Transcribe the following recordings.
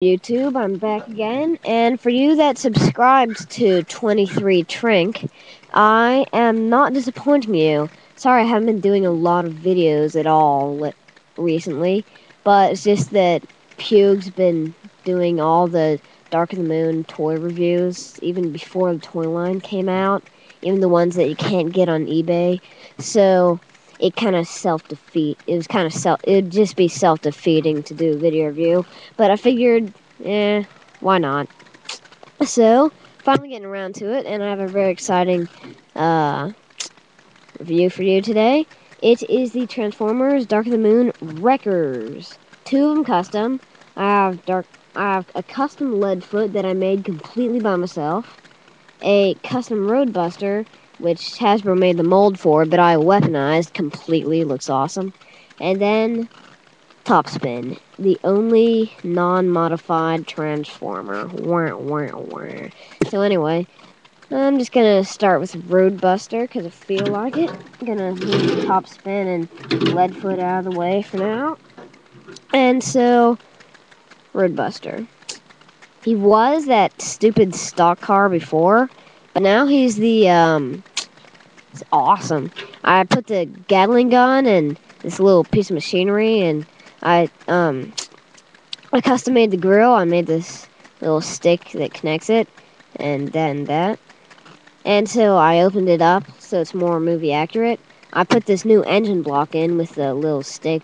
YouTube, I'm back again, and for you that subscribed to 23 Trink, I am not disappointing you. Sorry I haven't been doing a lot of videos at all recently, but it's just that Pugh's been doing all the Dark of the Moon toy reviews, even before the toy line came out, even the ones that you can't get on eBay, so it kind of it'd just be self-defeating to do a video review. But I figured, why not? So, finally getting around to it, and I have a very exciting review for you today. It is the Transformers Dark of the Moon Wreckers. Two of them custom. I have a custom leadfoot that I made completely by myself. A custom roadbuster, which Hasbro made the mold for, but I weaponized completely. Looks awesome. And then Topspin, the only non-modified transformer. Wah, wah, wah. So anyway, I'm just gonna start with Roadbuster because I feel like it. I'm gonna move Topspin and Leadfoot out of the way for now. And so, Roadbuster. He was that stupid stock car before, but now he's it's awesome. I put the Gatling gun and this little piece of machinery, and I custom made the grill. I made this little stick that connects it, and that. And so I opened it up so it's more movie accurate. I put this new engine block in with the little stick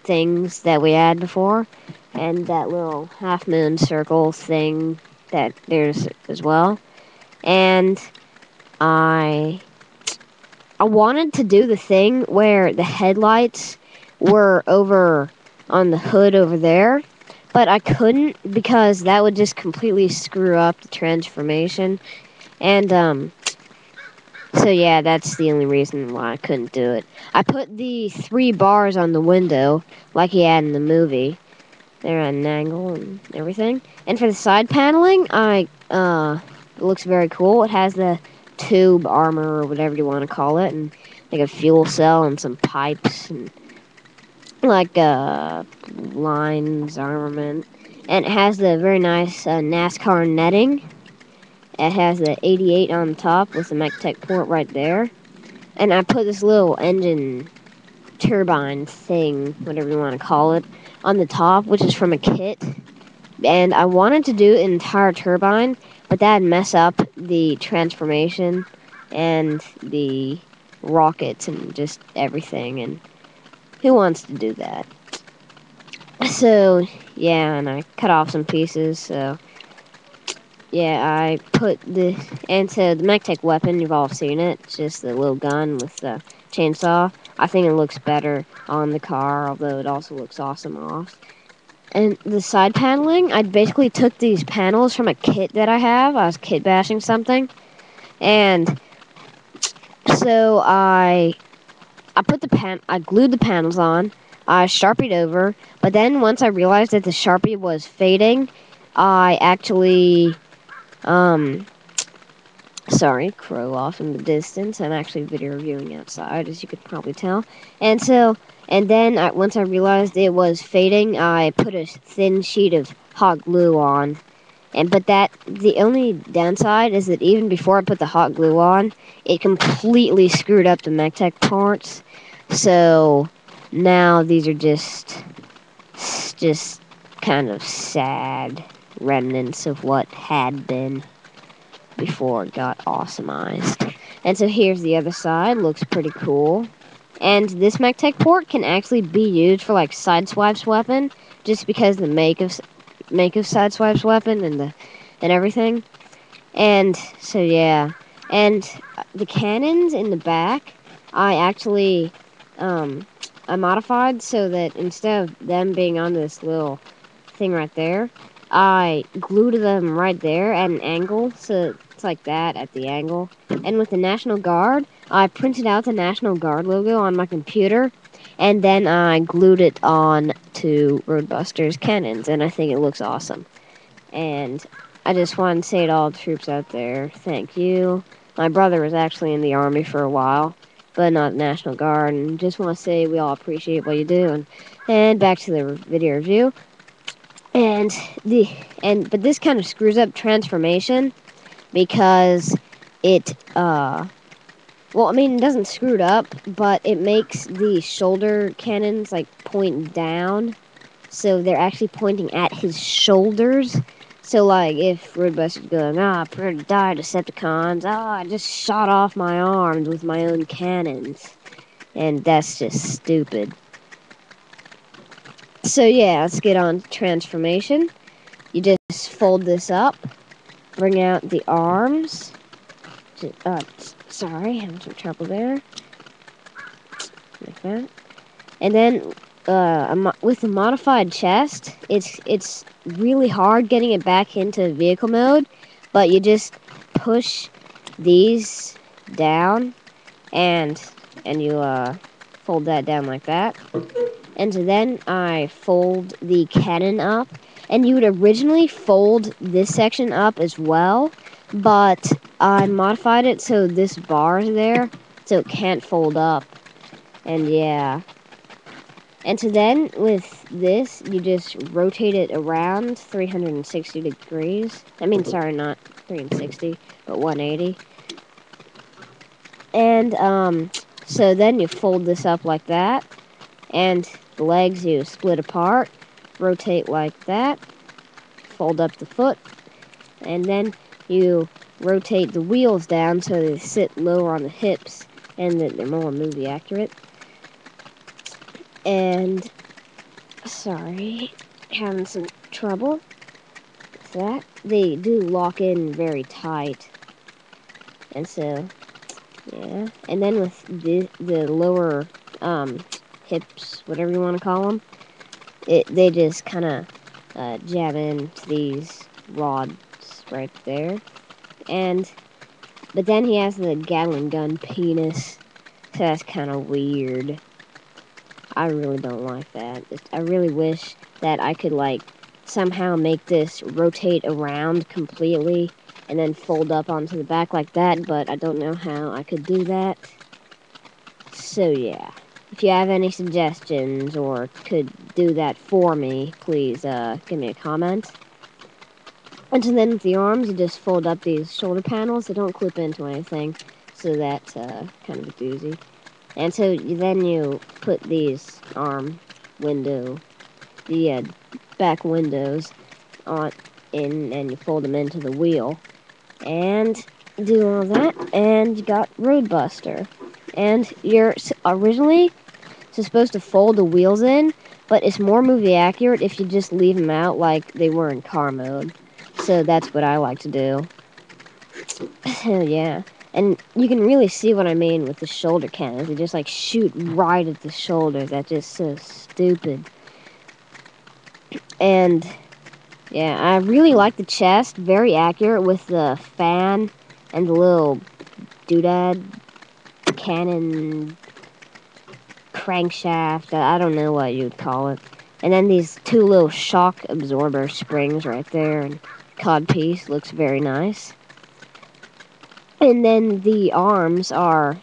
things that we had before, and that little half moon circle thing that there's as well. And I I wanted to do the thing where the headlights were over on the hood over there, but I couldn't because that would just completely screw up the transformation. And so yeah, that's the only reason why I couldn't do it. I put the 3 bars on the window like he had in the movie. They're at an angle and everything. And for the side paneling, it looks very cool. It has the tube armor or whatever you want to call it, and like a fuel cell and some pipes and like lines armament. And it has the very nice NASCAR netting. It has the 88 on the top with the MechTech port right there. And I put this little engine turbine thing, whatever you want to call it, on the top, which is from a kit. And I wanted to do an entire turbine, but that'd mess up the transformation and the rockets and just everything. And who wants to do that? So, yeah, and I cut off some pieces, so yeah, I put and so the MechTech weapon, you've all seen it. It's just the little gun with the chainsaw. I think it looks better on the car, although it also looks awesome off. And the side paneling, I basically took these panels from a kit that I have. I was kit bashing something. And so I glued the panels on. I sharpied over, but then once I realized that the Sharpie was fading, I actually sorry, crow off in the distance. I'm actually video reviewing outside, as you could probably tell. And so, once I realized it was fading, I put a thin sheet of hot glue on. But the only downside is that even before I put the hot glue on, it completely screwed up the MechTech parts. So now these are just kind of sad remnants of what had been before it got awesomized. And so here's the other side. Looks pretty cool. And this MechTech port can actually be used for like Sideswipe's weapon, just because the make of Sideswipe's weapon and everything. And so yeah, and the cannons in the back, I actually I modified so that instead of them being on this little thing right there, I glued them right there at an angle, so it's like that at the angle. And with the National Guard, I printed out the National Guard logo on my computer, and then I glued it on to Roadbuster's cannons, and I think it looks awesome. And I just want to say to all the troops out there, thank you. My brother was actually in the Army for a while, but not National Guard, and just want to say we all appreciate what you do. And back to the video review. And but this kind of screws up transformation because it well, I mean, it doesn't screw it up, but it makes the shoulder cannons like point down, so they're actually pointing at his shoulders. So like if Roadbuster's going, prepare to die, Decepticons, I just shot off my arms with my own cannons. And that's just stupid. So yeah, let's get on to transformation. You just fold this up, bring out the arms. Sorry, having some trouble there. Like that. And then with the modified chest, it's really hard getting it back into vehicle mode, but you just push these down and you fold that down like that. And so then I fold the cannon up, and you would originally fold this section up as well, but I modified it so this bar is there, so it can't fold up. And yeah. And so then with this, you just rotate it around 360 degrees. I mean, sorry, not 360, but 180. And so then you fold this up like that, and the legs you split apart, rotate like that, fold up the foot, and then you rotate the wheels down so they sit lower on the hips and that they're more movie accurate. And sorry, having some trouble with that. They do lock in very tight. And so, yeah. And then with the lower hips, whatever you want to call them, they just kind of jam into these rods right there. But then he has the Gatling gun penis, so that's kind of weird. I really don't like that. I really wish that I could, like, somehow make this rotate around completely and then fold up onto the back like that, but I don't know how I could do that. So, yeah. If you have any suggestions or could do that for me, please give me a comment. And so then with the arms, you just fold up these shoulder panels. They don't clip into anything, so that's kind of a doozy. And so then you put these the back windows on in, and you fold them into the wheel. And do all that, and you got Roadbuster. And you're originally supposed to fold the wheels in, but it's more movie accurate if you just leave them out like they were in car mode. So that's what I like to do. Yeah. And you can really see what I mean with the shoulder cannons. They just like shoot right at the shoulders. That's just so stupid. And yeah, I really like the chest. Very accurate with the fan and the little doodad cannon crankshaft. I don't know what you'd call it. And then these two little shock absorber springs right there. And codpiece looks very nice. And then the arms are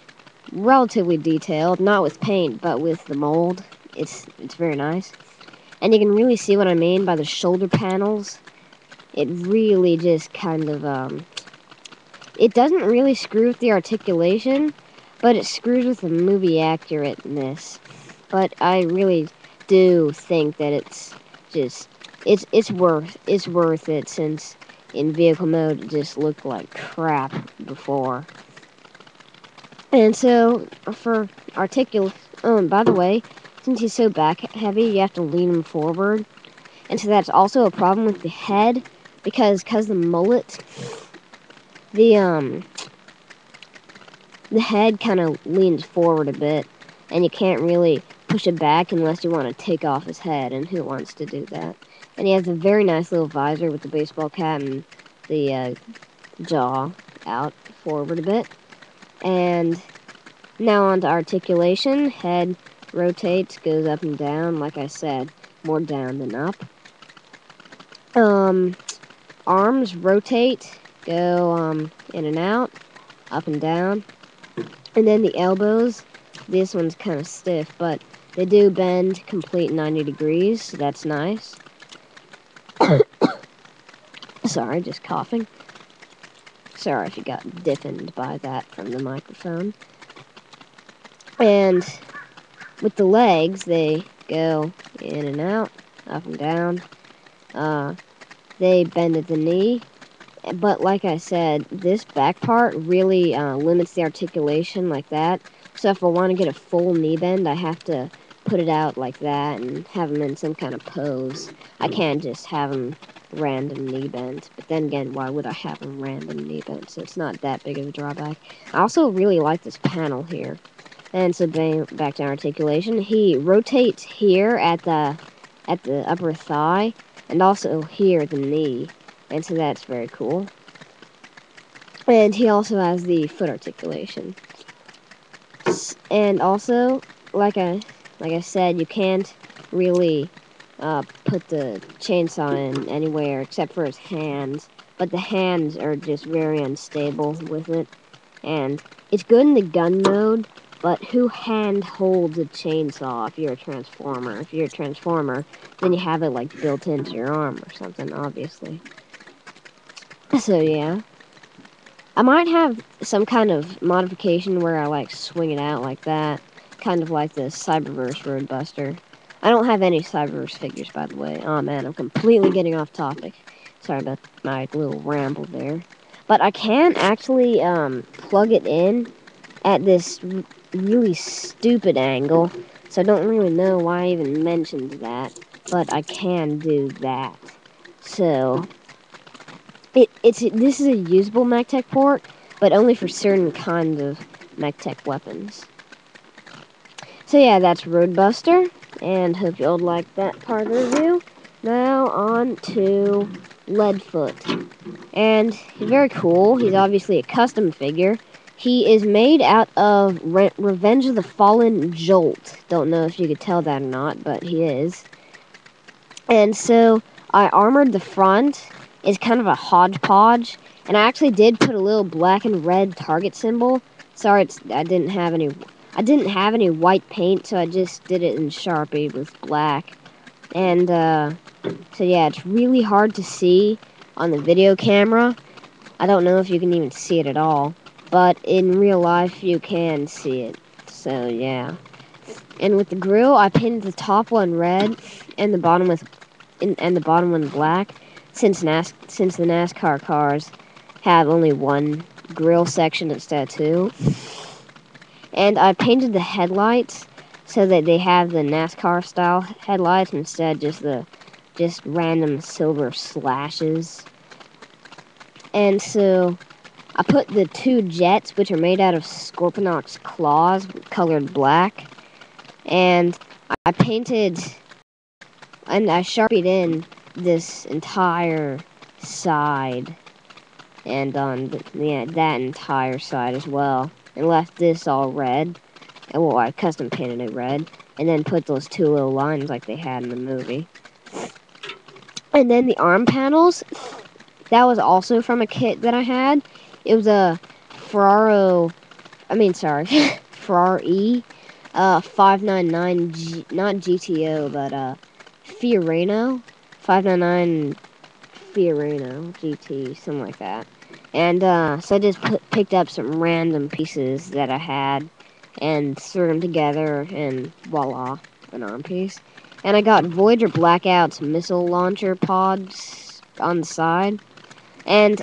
relatively detailed, not with paint, but with the mold. It's very nice. And you can really see what I mean by the shoulder panels. It really just kind of, it doesn't really screw with the articulation, but it screws with the movie accurateness. But I really do think that it's just, it's worth it, since in vehicle mode it just looked like crap before. And so for by the way, since he's so back heavy, you have to lean him forward. And so that's also a problem with the head, because the mullet, the head kind of leans forward a bit, and you can't really push it back unless you want to take off his head, and who wants to do that? And he has a very nice little visor with the baseball cap and the jaw out forward a bit. And now on to articulation. Head rotates, goes up and down, like I said, more down than up. Arms rotate, go in and out, up and down. And then the elbows, this one's kind of stiff, but they do bend complete 90 degrees, so that's nice. Sorry, just coughing. Sorry if you got deafened by that from the microphone. And with the legs, they go in and out, up and down. They bend at the knee. But like I said, this back part really limits the articulation like that. So if I want to get a full knee bend, I have to put it out like that and have them in some kind of pose. I can't just have them random knee bend. But then again, why would I have them random knee bend? So it's not that big of a drawback. I also really like this panel here. And so back to articulation, he rotates here at the upper thigh and also here at the knee. And so that's very cool. And he also has the foot articulation. And also, like I said, you can't really put the chainsaw in anywhere except for his hands. But the hands are just very unstable with it. And it's good in the gun mode, but who hand holds a chainsaw if you're a transformer? If you're a transformer, then you have it like built into your arm or something, obviously. So yeah. I might have some kind of modification where I like swing it out like that. Kind of like the Cyberverse Roadbuster. I don't have any Cyberverse figures, by the way. Oh man, I'm completely getting off topic. Sorry about my little ramble there. But I can actually plug it in at this really stupid angle. So I don't really know why I even mentioned that. But I can do that. So this is a usable MacTech port, but only for certain kinds of MacTech weapons. So yeah, that's Roadbuster, and hope you all liked that part of the review. Now on to Leadfoot. And he's very cool. He's obviously a custom figure. He is made out of Revenge of the Fallen Jolt. Don't know if you could tell that or not, but he is. And so I armored the front. It's kind of a hodgepodge, and I actually did put a little black and red target symbol. Sorry, I didn't have any white paint, so I just did it in Sharpie with black. And so yeah, it's really hard to see on the video camera. I don't know if you can even see it at all, but in real life you can see it. So yeah. And with the grill, I painted the top one red and the bottom and the bottom one black, since the NASCAR cars have only one grill section instead of two. And I painted the headlights so that they have the NASCAR style headlights instead of just random silver slashes. And so I put the two jets, which are made out of Scorponok's claws, colored black. And I painted, and I sharpied in this entire side, and on that entire side as well, and left this all red. And well, I custom painted it red, and then put those two little lines like they had in the movie. And then the arm panels, that was also from a kit that I had. It was a Ferrari 599 not GTO, but Fiorino 599 Fiorino GT, something like that. And so I just picked up some random pieces that I had and threw them together, and voila, an arm piece. And I got Voyager Blackout's missile launcher pods on the side. And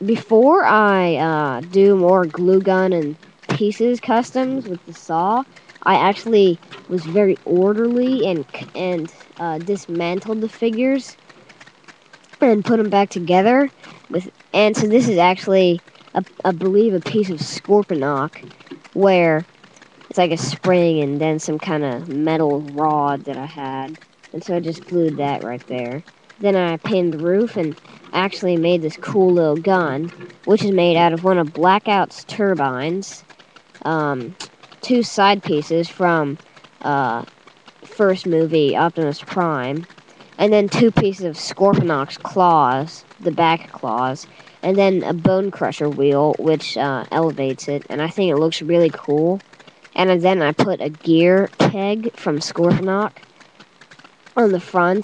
before I do more glue gun and pieces customs with the saw, I actually was very orderly and dismantled the figures and put them back together and so this is actually I believe a piece of Scorponok, where it's like a spring and then some kind of metal rod that I had, and so I just glued that right there. Then I painted the roof and actually made this cool little gun, which is made out of one of Blackout's turbines, two side pieces from first movie Optimus Prime, and then two pieces of Scorponok's claws, the back claws, and then a bone crusher wheel, which elevates it, and I think it looks really cool. And then I put a gear peg from Scorponok on the front,